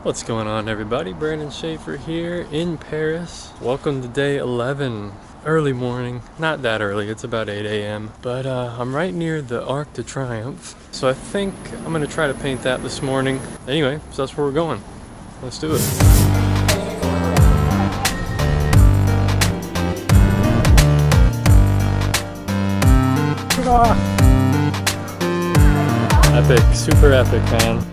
What's going on, everybody? Brandon Schaefer here in Paris. Welcome to day 11. Early morning, not that early, it's about 8 a.m. But I'm right near the Arc de Triomphe. So I think I'm gonna try to paint that this morning. Anyway, so that's where we're going. Let's do it. Epic, super epic, man.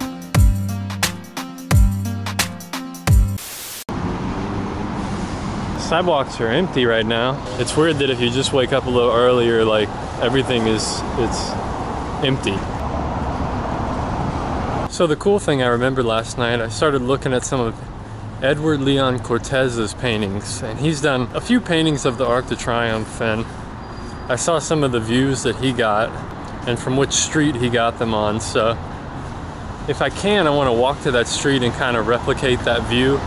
Sidewalks are empty right now. It's weird that if you just wake up a little earlier, like everything it's empty. So the cool thing I remember last night, I started looking at some of Edward Leon Cortez's paintings, and he's done a few paintings of the Arc de Triomphe, and I saw some of the views that he got and from which street he got them on. So if I can, I want to walk to that street and kind of replicate that view.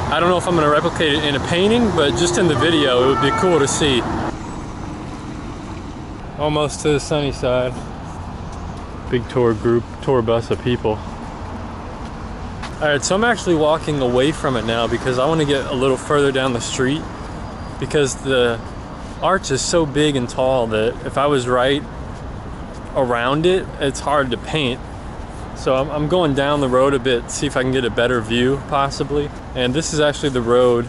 I don't know if I'm going to replicate it in a painting, but just in the video it would be cool to see. Almost to the sunny side. Big tour bus of people. Alright, so I'm actually walking away from it now because I want to get a little further down the street, because the arch is so big and tall that if I was right around it, it's hard to paint. So I'm going down the road a bit, see if I can get a better view, possibly. And this is actually the road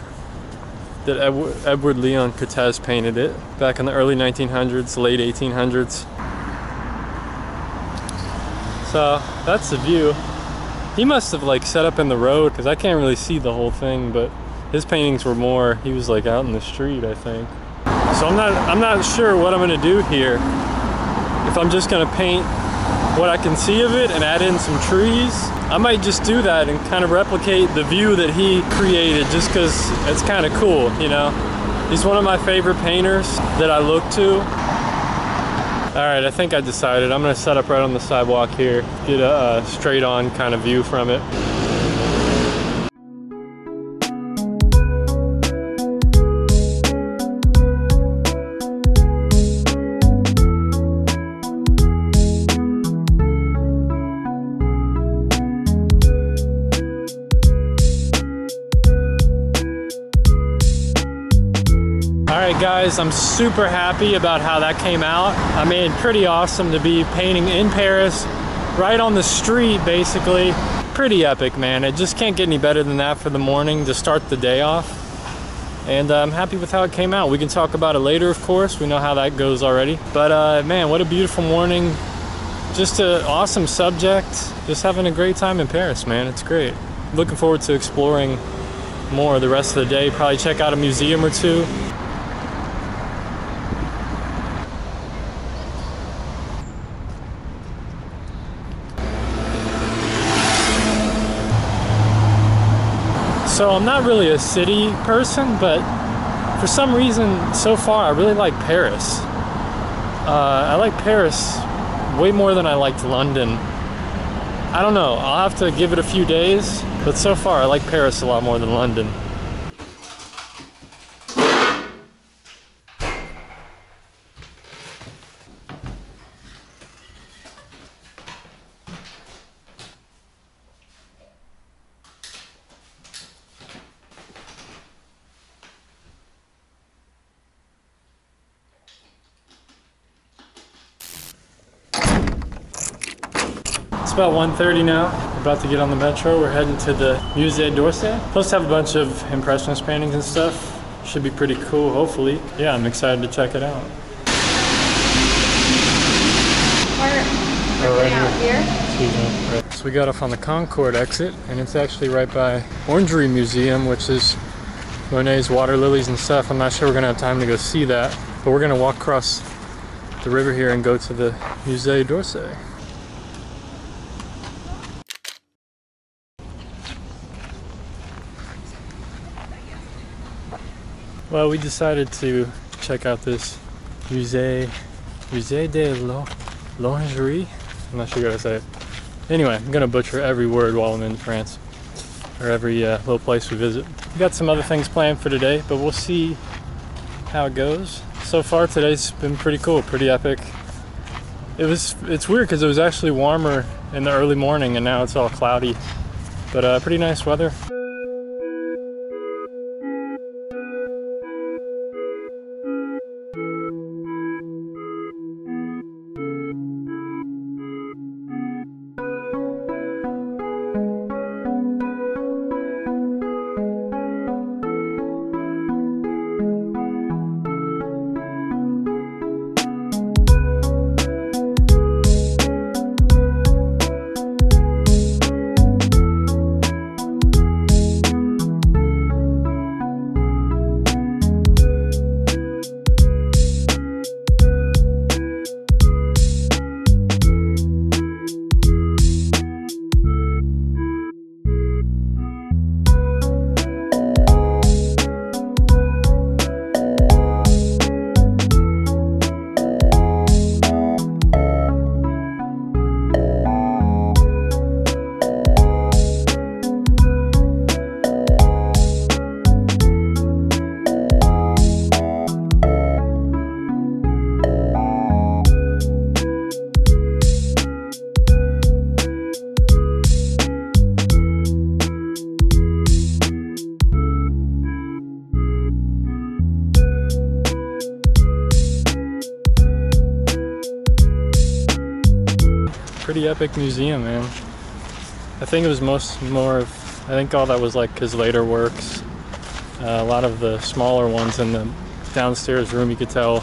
that Edward Leon Cortez painted it back in the early 1900s, late 1800s. So that's the view. He must have like set up in the road, because I can't really see the whole thing, but his paintings were more, he was like out in the street, I think. So I'm not sure what I'm gonna do here. If I'm just gonna paint what I can see of it and add in some trees, I might just do that and kind of replicate the view that he created, just because it's kind of cool, you know? He's one of my favorite painters that I look to. All right, I think I decided I'm gonna set up right on the sidewalk here, get a straight on kind of view from it. Alright guys, I'm super happy about how that came out. I mean, pretty awesome to be painting in Paris, right on the street basically. Pretty epic, man. It just can't get any better than that for the morning to start the day off. And I'm happy with how it came out. We can talk about it later, of course. We know how that goes already. But man, what a beautiful morning. Just an awesome subject. Just having a great time in Paris, man. It's great. Looking forward to exploring more the rest of the day. Probably check out a museum or two. So I'm not really a city person, but for some reason so far I really like Paris. I like Paris way more than I liked London. I don't know, I'll have to give it a few days, but so far I like Paris a lot more than London. It's about 1:30 now. We're about to get on the metro. We're heading to the Musee D'Orsay. Supposed to have a bunch of Impressionist paintings and stuff. Should be pretty cool, hopefully. Yeah, I'm excited to check it out. We're right here. Excuse me. Right. So we got off on the Concorde exit, and it's actually right by Orangerie Museum, which is Monet's water lilies and stuff. I'm not sure we're gonna have time to go see that, but we're gonna walk across the river here and go to the Musee D'Orsay. Well, we decided to check out this Musee de L'Orangerie. I'm not sure how to say it. Anyway, I'm gonna butcher every word while I'm in France, or every little place we visit. We got some other things planned for today, but we'll see how it goes. So far today's been pretty cool, pretty epic. It's weird because it was actually warmer in the early morning and now it's all cloudy. But pretty nice weather. Pretty epic museum, man. I think it was I think all that was like his later works. A lot of the smaller ones in the downstairs room, you could tell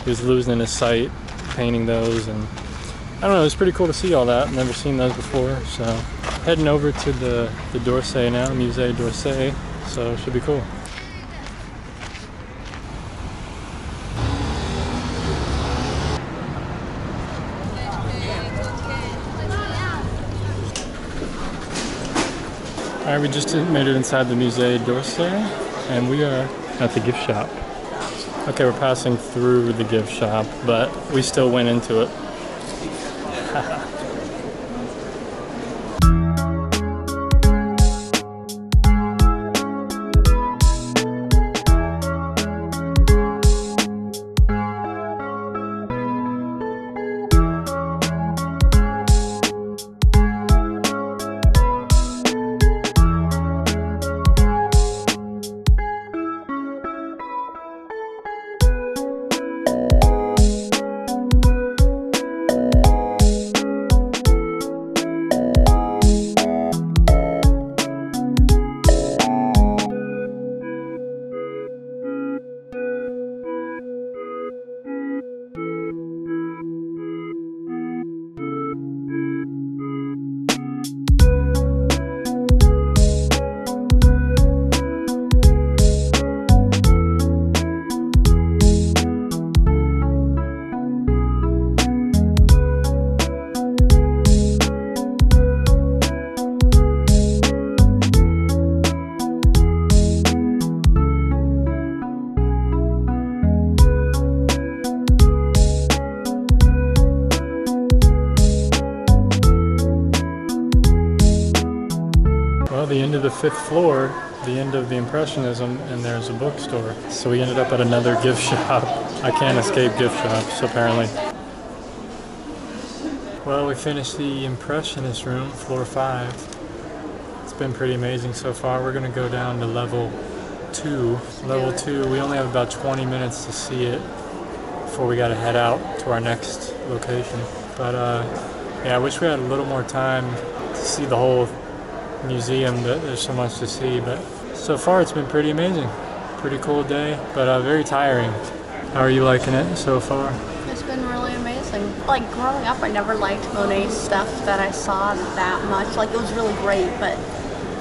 he was losing his sight painting those, and I don't know, it was pretty cool to see all that. I've never seen those before, so heading over to the D'Orsay now, Musee D'Orsay, so it should be cool. Alright, we just made it inside the Musee D'Orsay, and we are at the gift shop. Okay, we're passing through the gift shop, but we still went into it. The end of the 5th floor, the end of the Impressionism, and there's a bookstore. So we ended up at another gift shop. I can't escape gift shops, apparently. Well, we finished the Impressionist room, floor 5. It's been pretty amazing so far. We're gonna go down to level 2. Level 2, we only have about 20 minutes to see it before we gotta head out to our next location. But yeah, I wish we had a little more time to see the whole museum, but there's so much to see. But so far it's been pretty amazing. Pretty cool day, but very tiring. How are you liking it so far? It's been really amazing. Like growing up, I never liked Monet's stuff that I saw that much. Like it was really great, but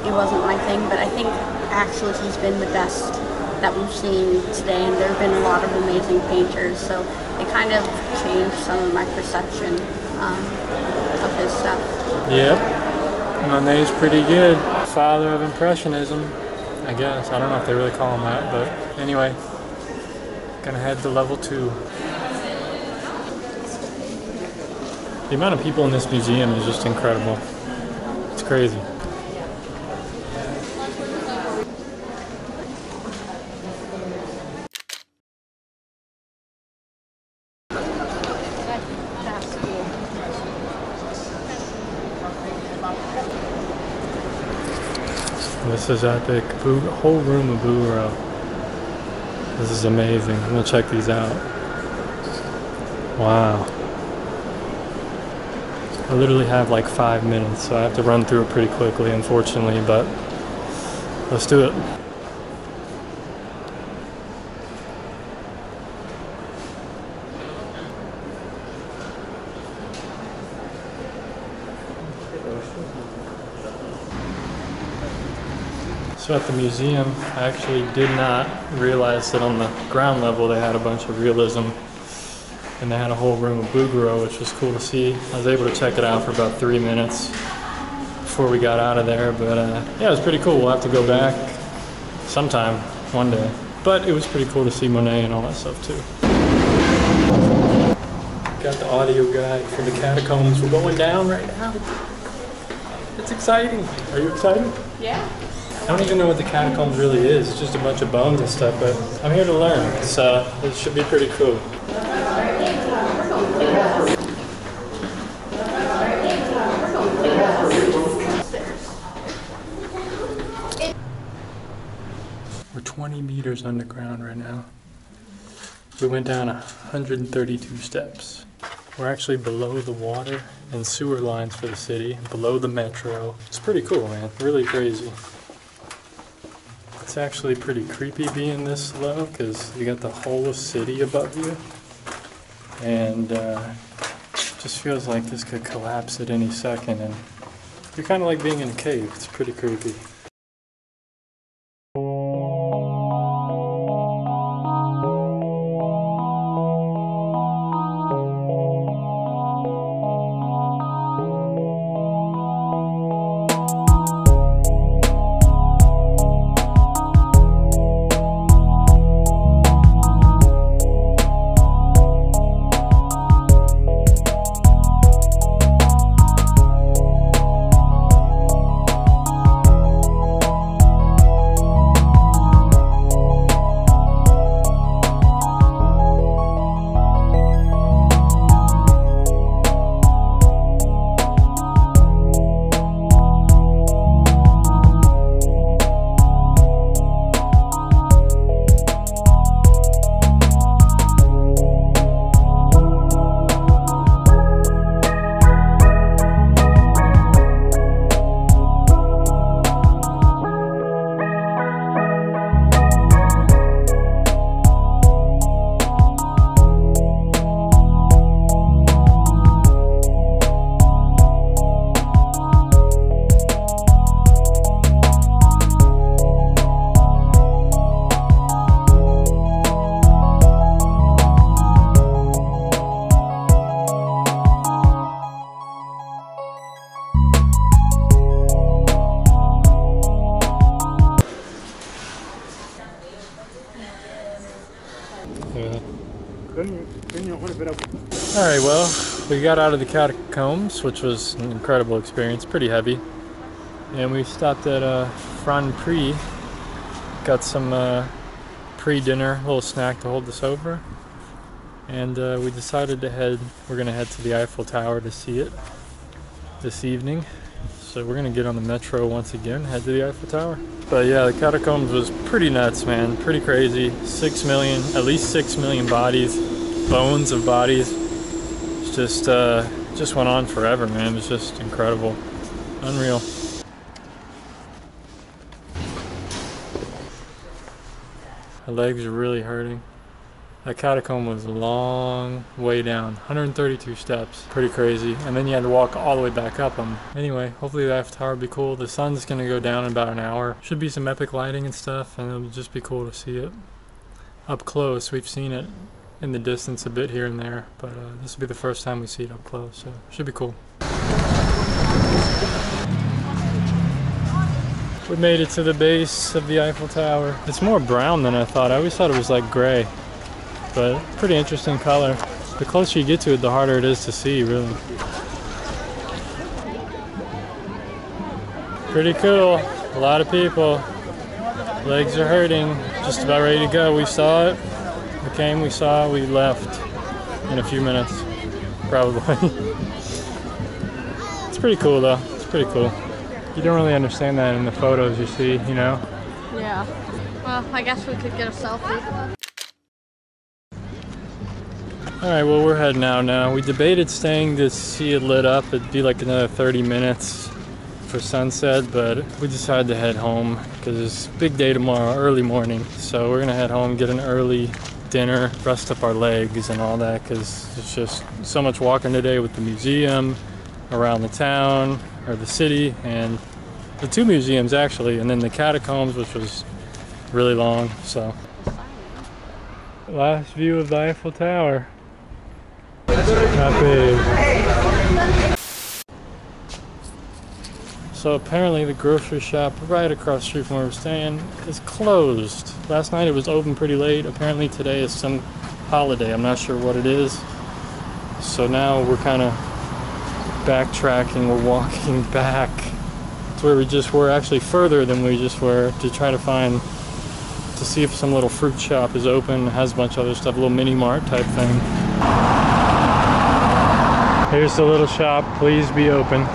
it wasn't my thing. But I think actually he's been the best that we've seen today, and there have been a lot of amazing painters. So it kind of changed some of my perception of his stuff. Yep. Monet's pretty good. Father of Impressionism, I guess. I don't know if they really call him that, but anyway, gonna head to level 2. The amount of people in this museum is just incredible. It's crazy. This is epic. Whole room of Bouguereau. This is amazing. I'm gonna check these out. Wow. I literally have like 5 minutes, so I have to run through it pretty quickly, unfortunately, but let's do it. So at the museum, I actually did not realize that on the ground level they had a bunch of realism, and they had a whole room of Bouguereau, which was cool to see. I was able to check it out for about 3 minutes before we got out of there, but yeah, it was pretty cool. We'll have to go back sometime, one day. But it was pretty cool to see Monet and all that stuff too. Got the audio guide for the Catacombs. We're going down right now. It's exciting. Are you excited? Yeah. I don't even know what the Catacombs really is. It's just a bunch of bones and stuff, but I'm here to learn, so it should be pretty cool. We're 20 meters underground right now. We went down 132 steps. We're actually below the water and sewer lines for the city, below the metro. It's pretty cool, man. Really crazy. It's actually pretty creepy being this low because you got the whole city above you, and just feels like this could collapse at any second, and you're kind of like being in a cave. It's pretty creepy. Alright, well, we got out of the Catacombs, which was an incredible experience, pretty heavy. And we stopped at Franprix, got some pre-dinner, little snack to hold us over. And we decided we're gonna head to the Eiffel Tower to see it this evening. So we're gonna get on the metro once again, head to the Eiffel Tower. But yeah, the Catacombs was pretty nuts, man, pretty crazy. At least 6 million bodies, bones of bodies. It's just went on forever, man. It was just incredible, unreal. My legs are really hurting. That catacomb was a long way down, 132 steps, pretty crazy. And then you had to walk all the way back up them. Anyway, hopefully the Eiffel Tower will be cool. The sun's gonna go down in about an hour. Should be some epic lighting and stuff, and it'll just be cool to see it up close. We've seen it in the distance a bit here and there, but this will be the first time we see it up close, so it should be cool. We made it to the base of the Eiffel Tower. It's more brown than I thought. I always thought it was like gray, but pretty interesting color. The closer you get to it, the harder it is to see, really. Pretty cool. A lot of people. Legs are hurting. Just about ready to go. We saw it. We came, we saw, we left in a few minutes, probably. It's pretty cool though. It's pretty cool. You don't really understand that in the photos you see, you know? Yeah. Well, I guess we could get a selfie. Alright, well we're heading out now. We debated staying to see it lit up. It'd be like another 30 minutes for sunset, but we decided to head home because it's a big day tomorrow, early morning. So we're gonna head home, get an early dinner, rest up our legs and all that, because it's just so much walking today with the museum, around the town, or the city, and the 2 museums actually, and then the Catacombs, which was really long. So last view of the Eiffel Tower. Not big. So apparently the grocery shop right across the street from where we're staying is closed. Last night it was open pretty late. Apparently today is some holiday. I'm not sure what it is. So now we're kind of backtracking. We're walking back to where we just were, actually further than we just were, to try to see if some little fruit shop is open. It has a bunch of other stuff, a little mini mart type thing. Here's the little shop. Please be open.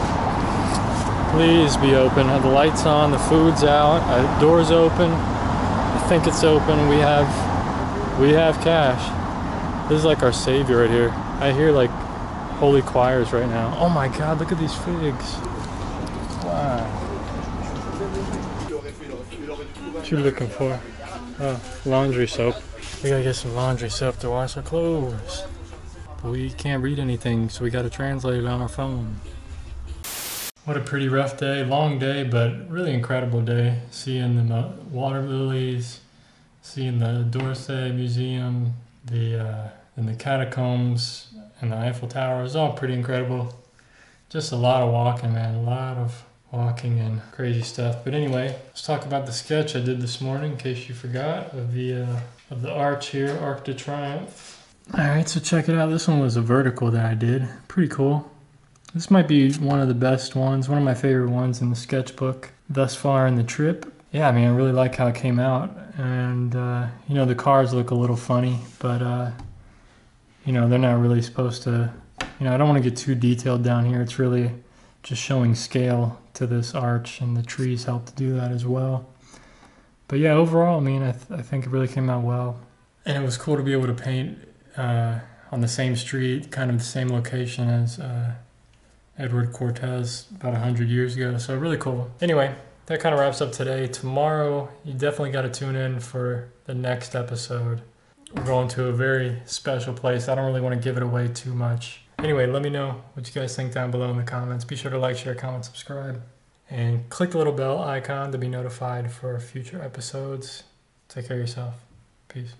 Please be open. The light's on, the food's out, door's open. I think it's open. We have cash. This is like our savior right here. I hear like holy choirs right now. Oh my God, look at these figs. Wow. What you looking for? Oh, laundry soap. We gotta get some laundry soap to wash our clothes. But we can't read anything, so we gotta translate it on our phone. What a pretty rough day, long day, but really incredible day. Seeing the water lilies, seeing the D'Orsay Museum, and the Catacombs, and the Eiffel Tower. It was all pretty incredible. Just a lot of walking, man, a lot of walking and crazy stuff. But anyway, let's talk about the sketch I did this morning, in case you forgot, of the arch here, Arc de Triomphe. All right, so check it out. This one was a vertical that I did. Pretty cool. This might be one of the best ones, one of my favorite ones in the sketchbook thus far in the trip. Yeah, I mean, I really like how it came out. And, you know, the cars look a little funny, but, you know, they're not really supposed to, you know, I don't want to get too detailed down here. It's really just showing scale to this arch, and the trees help to do that as well. But yeah, overall, I mean, I think it really came out well. And it was cool to be able to paint on the same street, kind of the same location as Edward Cortez about 100 years ago. So really cool. Anyway, that kind of wraps up today. Tomorrow, you definitely got to tune in for the next episode. We're going to a very special place. I don't really want to give it away too much. Anyway, let me know what you guys think down below in the comments. Be sure to like, share, comment, subscribe, and click the little bell icon to be notified for future episodes. Take care of yourself. Peace.